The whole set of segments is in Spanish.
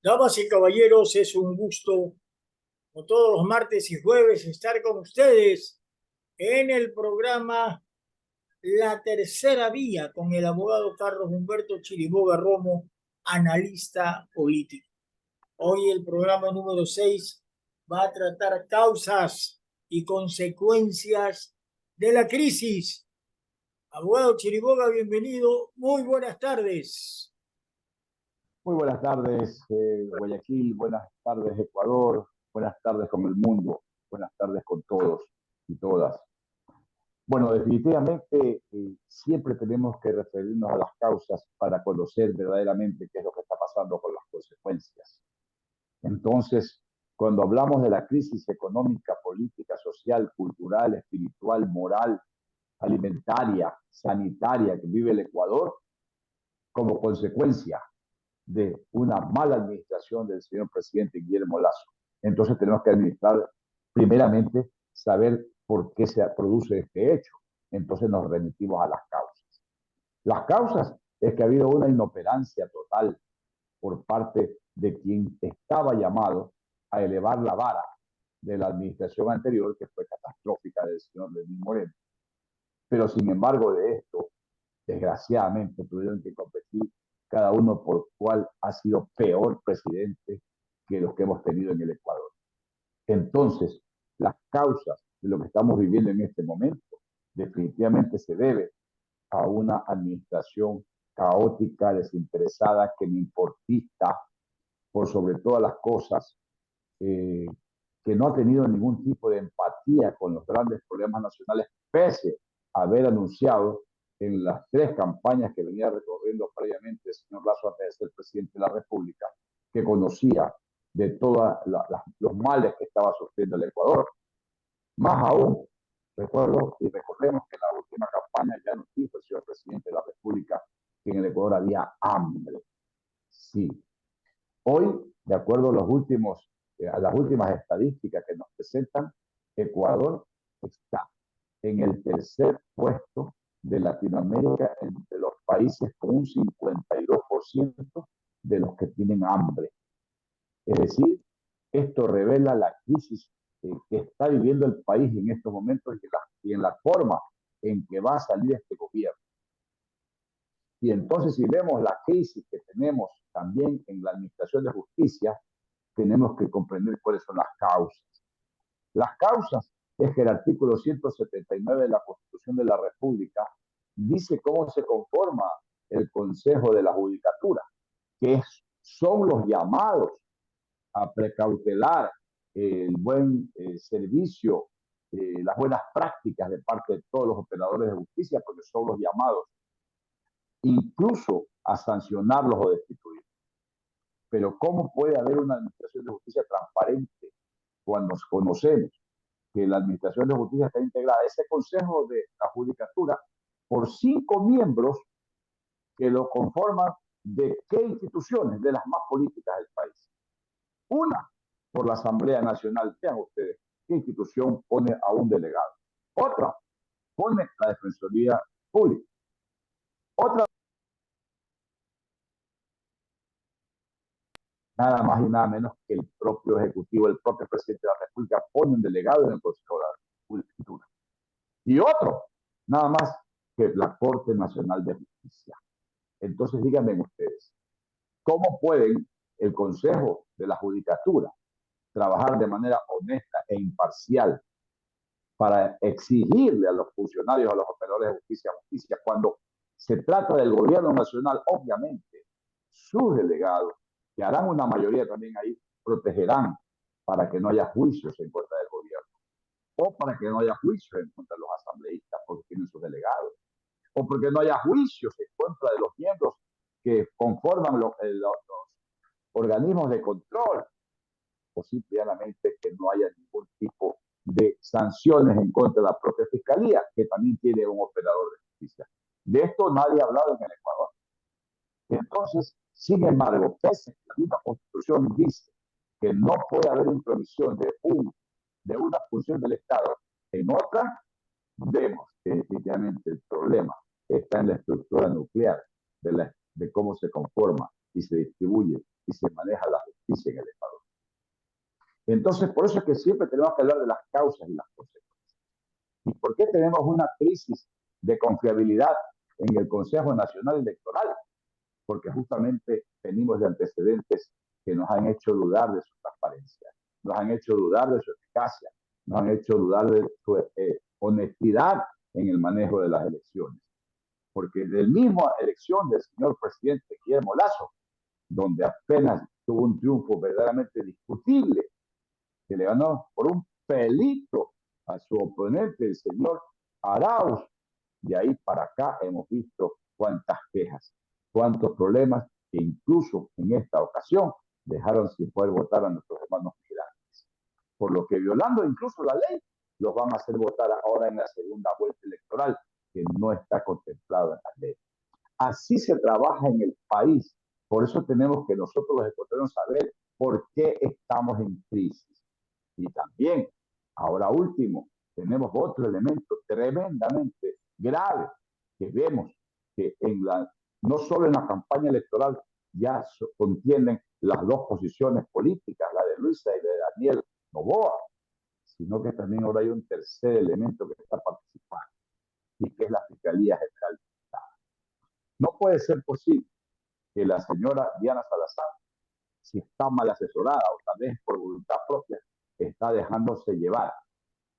Damas y caballeros, es un gusto, como todos los martes y jueves, estar con ustedes en el programa La Tercera Vía con el abogado Carlos Humberto Chiriboga Romo, analista político. Hoy el programa número 6 va a tratar causas y consecuencias de la crisis. Abogado Chiriboga, bienvenido. Muy buenas tardes. Muy buenas tardes, Guayaquil, buenas tardes, Ecuador, buenas tardes con el mundo, buenas tardes con todos y todas. Bueno, definitivamente siempre tenemos que referirnos a las causas para conocer verdaderamente qué es lo que está pasando con las consecuencias. Entonces, cuando hablamos de la crisis económica, política, social, cultural, espiritual, moral, alimentaria, sanitaria que vive el Ecuador, como consecuencia de una mala administración del señor presidente Guillermo Lasso. Entonces tenemos que administrar, primeramente, saber por qué se produce este hecho. Entonces nos remitimos a las causas. Las causas es que ha habido una inoperancia total por parte de quien estaba llamado a elevar la vara de la administración anterior, que fue catastrófica del señor Lenín Moreno. Pero sin embargo de esto, desgraciadamente tuvieron que competir cada uno por cuál ha sido peor presidente que los que hemos tenido en el Ecuador. Entonces, las causas de lo que estamos viviendo en este momento definitivamente se debe a una administración caótica, desinteresada, que me importista por sobre todas las cosas, que no ha tenido ningún tipo de empatía con los grandes problemas nacionales, pese a haber anunciado en las 3 campañas que venía recorriendo previamente el señor Lasso antes de ser presidente de la República, que conocía de todos los males que estaba sufriendo el Ecuador. Más aún, recuerdo y recordemos que en la última campaña ya nos dijo el señor presidente de la República que en el Ecuador había hambre. Sí. Hoy, de acuerdo a las últimas estadísticas que nos presentan, Ecuador está en el tercer puesto de Latinoamérica entre los países con un 52% de los que tienen hambre. Es decir, esto revela la crisis que está viviendo el país en estos momentos y en la forma en que va a salir este gobierno. Y entonces, si vemos la crisis que tenemos también en la administración de justicia, tenemos que comprender cuáles son las causas. Las causas es que el artículo 179 de la Constitución de la República dice cómo se conforma el Consejo de la Judicatura, que son los llamados a precautelar el buen servicio, las buenas prácticas de parte de todos los operadores de justicia, porque son los llamados incluso a sancionarlos o destituirlos. Pero ¿cómo puede haber una administración de justicia transparente cuando conocemos que la administración de justicia está integrada a ese Consejo de la Judicatura por 5 miembros que lo conforman de qué instituciones? De las más políticas del país. Una, por la Asamblea Nacional. Vean ustedes qué institución pone a un delegado. Otra, pone la Defensoría Pública. Otra, nada más y nada menos que el propio Ejecutivo, el propio presidente de la República pone un delegado en el Consejo de la Judicatura. Y otro, nada más que la Corte Nacional de Justicia. Entonces díganme ustedes, ¿cómo pueden el Consejo de la Judicatura trabajar de manera honesta e imparcial para exigirle a los funcionarios, a los operadores de justicia, cuando se trata del gobierno nacional? Obviamente, sus delegados, que harán una mayoría también ahí, protegerán para que no haya juicios en contra del gobierno, o para que no haya juicios en contra de los asambleístas porque tienen sus delegados, o porque no haya juicios en contra de los miembros que conforman los organismos de control, o simplemente que no haya ningún tipo de sanciones en contra de la propia fiscalía, que también tiene un operador de justicia. De esto nadie ha hablado en el Ecuador. Entonces, sin embargo, pese a que la misma Constitución dice que no puede haber intromisión de una función del Estado en otra, vemos que definitivamente el problema está en la estructura nuclear de cómo se conforma y se distribuye y se maneja la justicia en el Ecuador. Entonces, por eso es que siempre tenemos que hablar de las causas y las consecuencias. ¿Y por qué tenemos una crisis de confiabilidad en el Consejo Nacional Electoral? Porque justamente venimos de antecedentes que nos han hecho dudar de su transparencia, nos han hecho dudar de su eficacia, nos han hecho dudar de su honestidad en el manejo de las elecciones. Porque de la misma elección del señor presidente Guillermo Lasso, donde apenas tuvo un triunfo verdaderamente discutible, que le ganó por un pelito a su oponente, el señor Arauz. De ahí para acá hemos visto cuántas quejas, cuántos problemas, que incluso en esta ocasión dejaron sin poder votar a nuestros hermanos migrantes. Por lo que, violando incluso la ley, los van a hacer votar ahora en la segunda vuelta electoral, que no está contemplado en la ley. Así se trabaja en el país. Por eso tenemos que nosotros los ecuatorianos saber por qué estamos en crisis. Y también, ahora último, tenemos otro elemento tremendamente grave que vemos que no solo en la campaña electoral ya contienen las dos posiciones políticas, la de Luisa y la de Daniel Noboa, sino que también ahora hay un tercer elemento que está participando, y que es la Fiscalía General del Estado. No puede ser posible que la señora Diana Salazar, si está mal asesorada o tal vez por voluntad propia, está dejándose llevar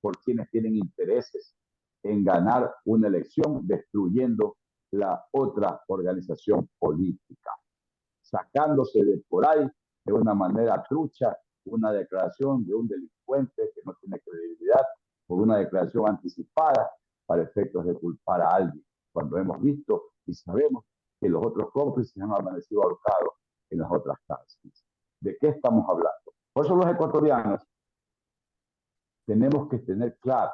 por quienes tienen intereses en ganar una elección, destruyendo la otra organización política, sacándose de por ahí de una manera trucha una declaración de un delincuente que no tiene credibilidad por una declaración anticipada para efectos de culpar a alguien, cuando hemos visto y sabemos que los otros cómplices han amanecido ahorcados en las otras cárceles. ¿De qué estamos hablando? Por eso los ecuatorianos tenemos que tener claro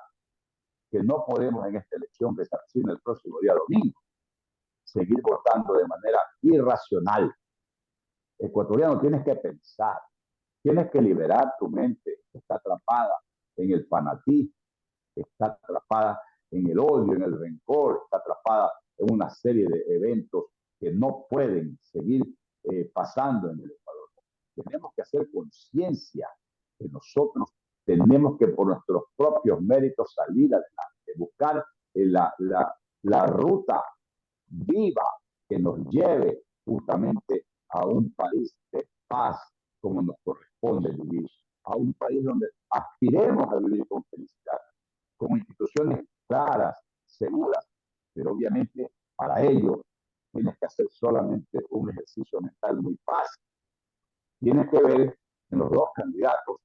que no podemos en esta elección que se avecina el próximo día domingo seguir votando de manera irracional. Ecuatoriano, tienes que pensar, tienes que liberar tu mente, que está atrapada en el fanatismo, que está atrapada en el odio, en el rencor, está atrapada en una serie de eventos que no pueden seguir pasando en el Ecuador. Tenemos que hacer conciencia que nosotros tenemos que por nuestros propios méritos salir adelante, buscar la ruta viva que nos lleve justamente a un país de paz como nos corresponde vivir, a un país donde aspiremos a vivir con felicidad, con instituciones claras, seguras, pero obviamente para ello tienes que hacer solamente un ejercicio mental muy fácil. Tienes que ver en los dos candidatos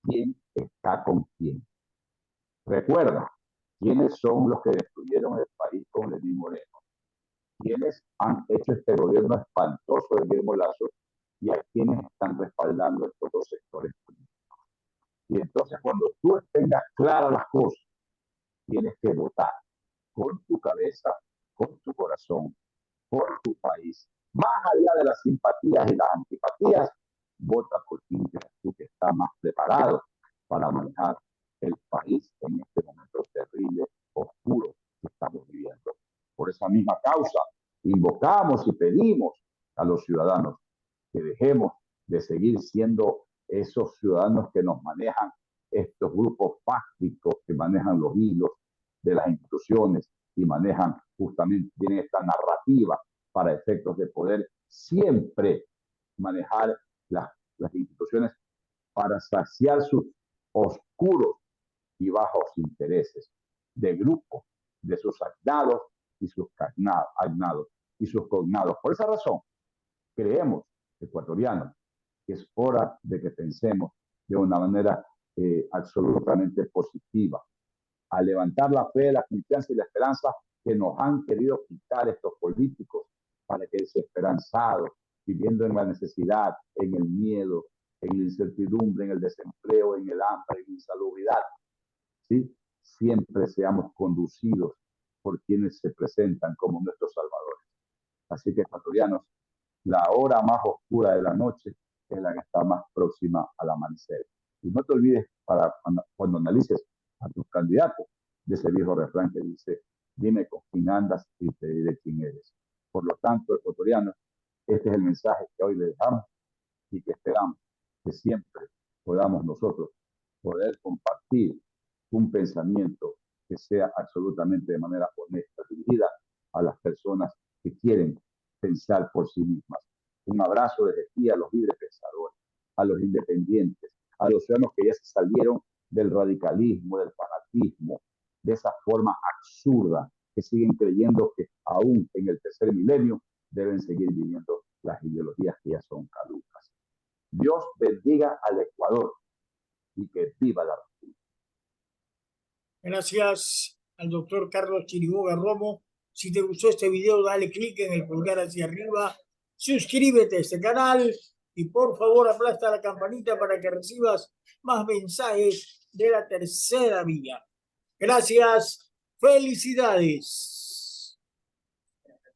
quién está con quién. Recuerda, quiénes son los que destruyeron el país con Lenín Moreno, quiénes han hecho este gobierno espantoso de Guillermo Lasso y a quienes están respaldando estos dos sectores políticos. Y entonces, cuando tú tengas claras las cosas, tienes que votar con tu cabeza, con tu corazón, por tu país. Más allá de las simpatías y las antipatías, vota por quien creas tú que está más preparado para manejar el país en este momento terrible, oscuro que estamos viviendo. Por esa misma causa, invocamos y pedimos a los ciudadanos que dejemos de seguir siendo esos ciudadanos que nos manejan estos grupos fácticos que manejan los hilos de las instituciones y manejan justamente, tienen esta narrativa para efectos de poder siempre manejar las instituciones para saciar sus oscuros y bajos intereses de grupos, de sus agnados y sus agnados y sus cognados. Por esa razón, creemos, ecuatorianos, que es hora de que pensemos de una manera absolutamente positiva, a levantar la fe, la confianza y la esperanza que nos han querido quitar estos políticos para que desesperanzados, viviendo en la necesidad, en el miedo, en la incertidumbre, en el desempleo, en el hambre, en la insalubridad, ¿sí? Siempre seamos conducidos por quienes se presentan como nuestros salvadores. Así que, ecuatorianos, la hora más oscura de la noche es la que está más próxima al amanecer. Y no te olvides, cuando analices a tus candidatos, de ese viejo refrán que dice, dime con quién andas y te diré quién eres. Por lo tanto, ecuatorianos, este es el mensaje que hoy le dejamos y que esperamos que siempre podamos nosotros poder compartir un pensamiento que sea absolutamente de manera honesta, dirigida a las personas que quieren pensar por sí mismas. Un abrazo desde aquí a los libres pensadores, a los independientes, a los ciudadanos que ya se salieron del radicalismo, del fanatismo, de esa forma absurda que siguen creyendo que aún en el tercer milenio deben seguir viviendo las ideologías que ya son caducas. Dios bendiga al Ecuador y que viva la República. Gracias al doctor Carlos Chiriboga Romo. Si te gustó este video, dale clic en el pulgar hacia arriba, suscríbete a este canal y por favor aplasta la campanita para que recibas más mensajes de la tercera vía. Gracias, felicidades.